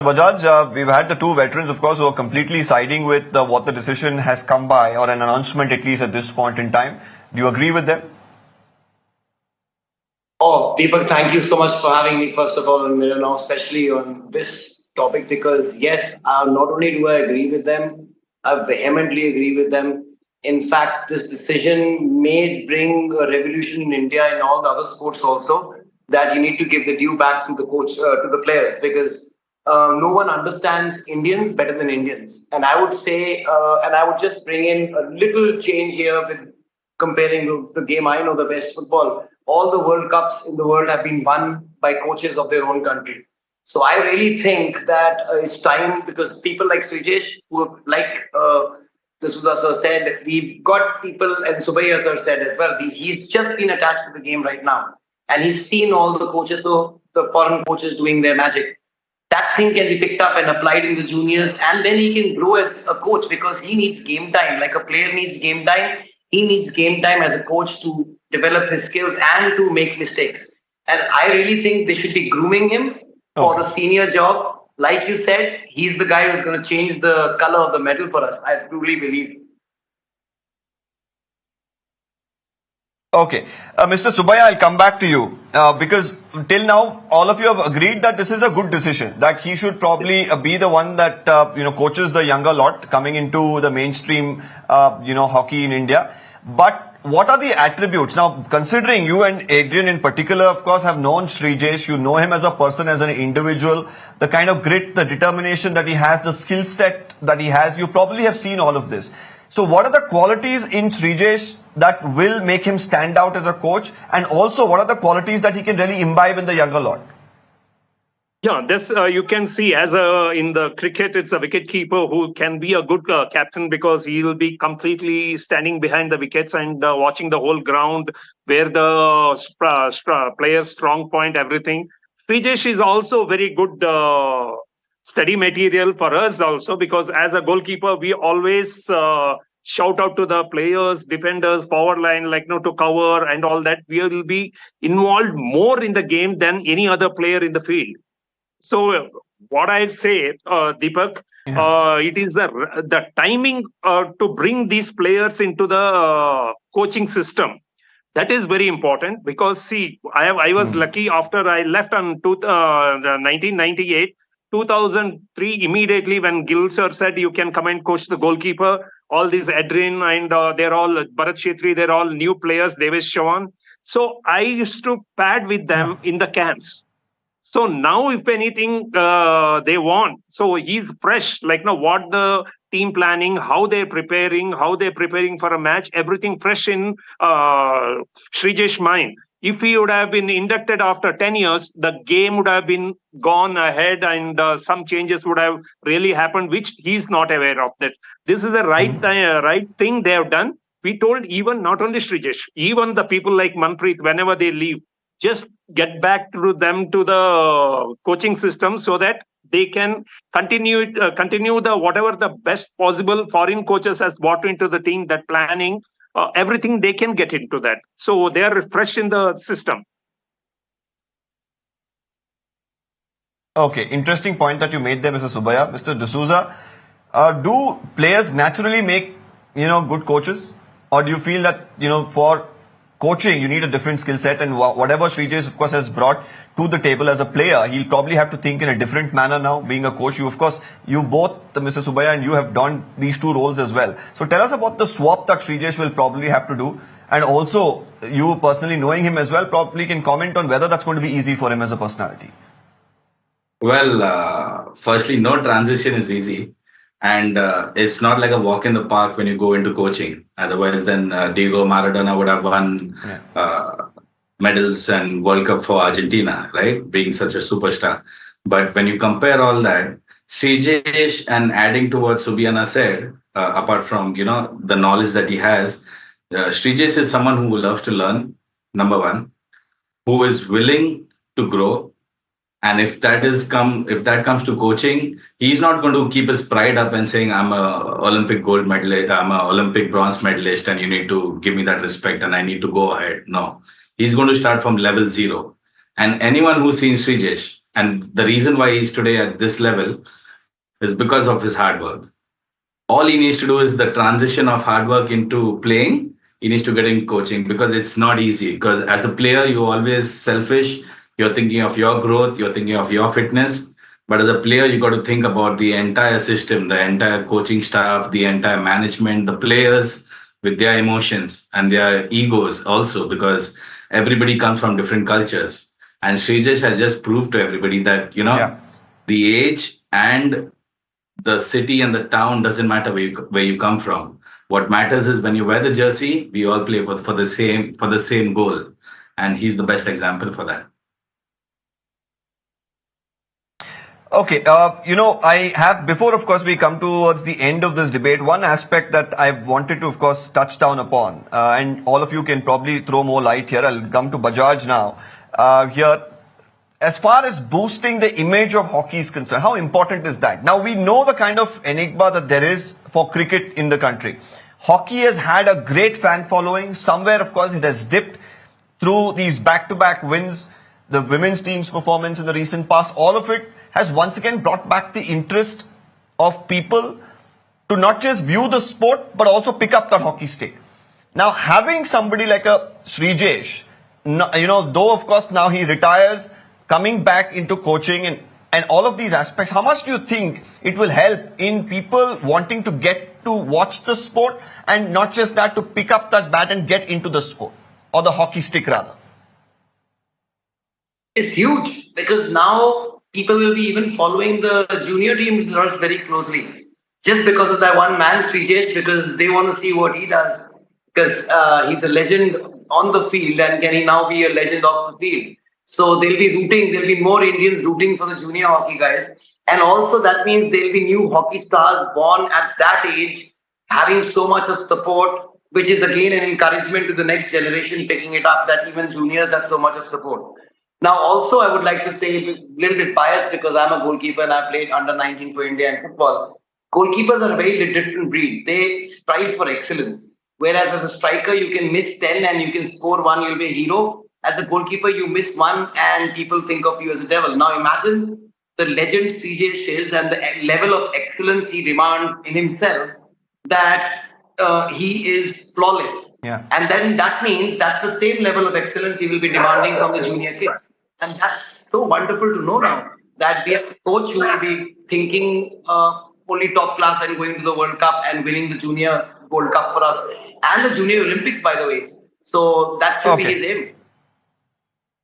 Bajaj, we've had the two veterans, of course, who are completely siding with what the decision has come by, or an announcement at least at this point in time. Do you agree with them? Oh, Deepak, thank you so much for having me, first of all, on Mirror Now, especially on this topic, because yes, not only do I agree with them, I vehemently agree with them. In fact, this decision may bring a revolution in India and all the other sports also, that you need to give the due back to the coach, to the players, because no one understands Indians better than Indians. And I would say, and I would just bring in a little change here with comparing the game I know the best, football. All the World Cups in the world have been won by coaches of their own country. So I really think that it's time, because people like Sreejesh, who have, like D'Souza sir said, we've got people, and Subbaiah sir said as well, he's just been attached to the game right now. And he's seen all the coaches, so the foreign coaches doing their magic. That thing can be picked up and applied in the juniors, and then he can grow as a coach, because he needs game time. Like a player needs game time, he needs game time as a coach to develop his skills and to make mistakes. And I really think they should be grooming him for the senior job. Like you said, he's the guy who's going to change the color of the medal for us. I truly believe. Okay. Mr. Subbaiah, I'll come back to you because till now, all of you have agreed that this is a good decision, that he should probably be the one that, coaches the younger lot coming into the mainstream, hockey in India. But what are the attributes? Now, considering you and Adrian in particular, of course, have known Sreejesh, you know him as a person, as an individual, the kind of grit, the determination that he has, the skill set that he has, you probably have seen all of this. So what are the qualities in Sreejesh that will make him stand out as a coach? And also, what are the qualities that he can really imbibe in the younger lot? Yeah, this you can see as in the cricket, it's a wicket keeper who can be a good captain, because he will be completely standing behind the wickets and watching the whole ground, where the player's strong point, everything. Sreejesh is also very good study material for us also, because as a goalkeeper, we always shout out to the players, defenders, forward line, to cover and all that. We will be involved more in the game than any other player in the field. So what I say, Deepak, it is the timing to bring these players into the coaching system. That is very important, because see, I was lucky after I left on 1998, 2003, immediately when Gil sir said you can come and coach the goalkeeper, all these Adrian and they're all Bharat Shetri, they're all new players, Devesh Chavan. So I used to pad with them in the camps. So now, if anything they want, so he's fresh, what the team planning, how they're preparing for a match, everything fresh in Sreejesh's mind. If he would have been inducted after 10 years, the game would have been gone ahead and some changes would have really happened, which he's not aware of that. This is the right thing they have done. We told even not only Sreejesh, even the people like Manpreet, whenever they leave, just get back to them to the coaching system, so that they can continue the whatever the best possible foreign coaches has brought into the team, that planning, everything they can get into that. So they are fresh in the system. Okay, interesting point that you made there, Mr. Subbaiah. Mr. D'Souza, do players naturally make, good coaches? Or do you feel that, for coaching, you need a different skill set, and whatever Sreejesh, of course, has brought to the table as a player, he'll probably have to think in a different manner now, being a coach. You both, Mr. Subbaiah and you, have done these two roles as well. So tell us about the swap that Sreejesh will probably have to do, and also, you personally knowing him as well, probably can comment on whether that's going to be easy for him as a personality. Well, firstly, no transition is easy. And it's not like a walk in the park when you go into coaching. Otherwise, then Diego Maradona would have won medals and World Cup for Argentina, right? Being such a superstar. But when you compare all that, Sreejesh, and adding to what Subbaiah said, apart from, the knowledge that he has, Sreejesh is someone who loves to learn, number one, who is willing to grow. And if that comes to coaching, he's not going to keep his pride up and saying, I'm a Olympic gold medalist, I'm a Olympic bronze medalist, and you need to give me that respect and I need to go ahead. No, he's going to start from level 0. And anyone who's seen Sreejesh And the reason why he's today at this level is because of his hard work. All he needs to do is the transition of hard work into playing. He needs to get in coaching because it's not easy. Because as a player, you're always selfish. You're thinking of your growth. You're thinking of your fitness. But as a player, you got to think about the entire system, the entire coaching staff, the entire management, the players with their emotions and their egos also, because everybody comes from different cultures. And Sreejesh has just proved to everybody that, the age and the city and the town doesn't matter where you come from. What matters is when you wear the jersey, we all play for the same goal. And he's the best example for that. Okay, I have, before of course we come towards the end of this debate, one aspect that I wanted to of course touch down upon, and all of you can probably throw more light here. I'll come to Bajaj now. Here, as far as boosting the image of hockey is concerned, how important is that? Now we know the kind of enigma that there is for cricket in the country. Hockey has had a great fan following. Somewhere of course it has dipped through these back-to-back wins, the women's team's performance in the recent past, all of it has once again brought back the interest of people to not just view the sport, but also pick up that hockey stick. Now, having somebody like a Sreejesh, though of course now he retires, coming back into coaching and all of these aspects, how much do you think it will help in people wanting to get to watch the sport and not just that, to pick up that bat and get into the sport, or the hockey stick rather? It's huge, because now people will be even following the junior team's results very closely. Just because of that one man, Sreejesh, because they want to see what he does. Because he's a legend on the field, and can he now be a legend off the field? So there'll be more Indians rooting for the junior hockey guys. And also that means there'll be new hockey stars born at that age, having so much of support, which is again an encouragement to the next generation picking it up, that even juniors have so much of support. Now, also, I would like to say, a little bit biased because I'm a goalkeeper and I played under 19 for India in football. Goalkeepers are a very different breed. They strive for excellence. Whereas as a striker, you can miss 10 and you can score 1, you'll be a hero. As a goalkeeper, you miss 1 and people think of you as a devil. Now, imagine the legend Sreejesh is and the level of excellence he demands in himself, that he is flawless. Yeah. And then that means that's the same level of excellence he will be demanding from the junior kids. And that's so wonderful to know now, that we have a coach who will be thinking only top class and going to the World Cup and winning the junior Gold Cup for us and the junior Olympics, by the way. So that should be his aim.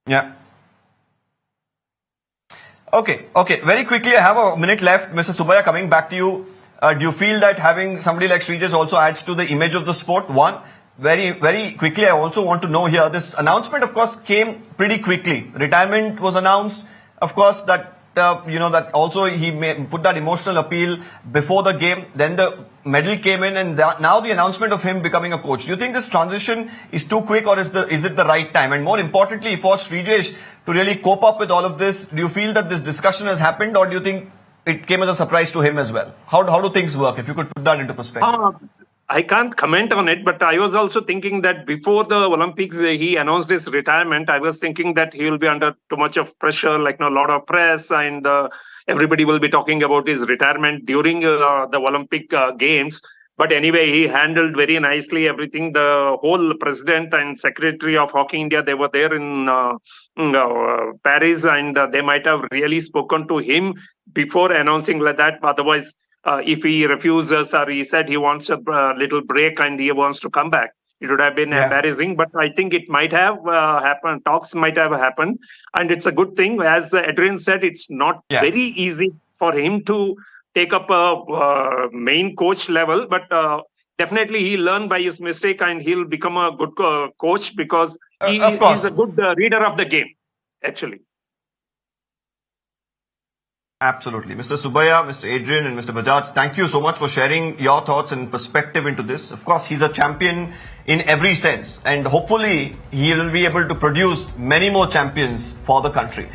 Yeah. Okay. Very quickly, I have a minute left. Mr. Subbaiah, coming back to you. Do you feel that having somebody like Sreejesh also adds to the image of the sport? One. Very, very quickly, I also want to know here, this announcement, of course, came pretty quickly. Retirement was announced. Of course, that that also he put that emotional appeal before the game. Then the medal came in, and now the announcement of him becoming a coach. Do you think this transition is too quick, or is it the right time? And more importantly, for Sreejesh to really cope up with all of this, do you feel that this discussion has happened, or do you think it came as a surprise to him as well? How do things work? If you could put that into perspective. I can't comment on it, but I was also thinking that before the Olympics, he announced his retirement. I was thinking that he will be under too much of pressure, like a lot of press, and everybody will be talking about his retirement during the Olympic Games. But anyway, he handled very nicely everything. The whole president and secretary of Hockey India, they were there in Paris, and they might have really spoken to him before announcing like that. Otherwise, if he refuses or he said he wants a little break and he wants to come back, it would have been embarrassing. But I think it might have happened. Talks might have happened. And it's a good thing. As Adrian said, it's not very easy for him to take up a main coach level. But definitely he learned by his mistake and he'll become a good coach, because he's a good reader of the game, actually. Absolutely. Mr. Subbaiah, Mr. Adrian and Mr. Bajaj, thank you so much for sharing your thoughts and perspective into this. Of course, he's a champion in every sense, and hopefully he will be able to produce many more champions for the country.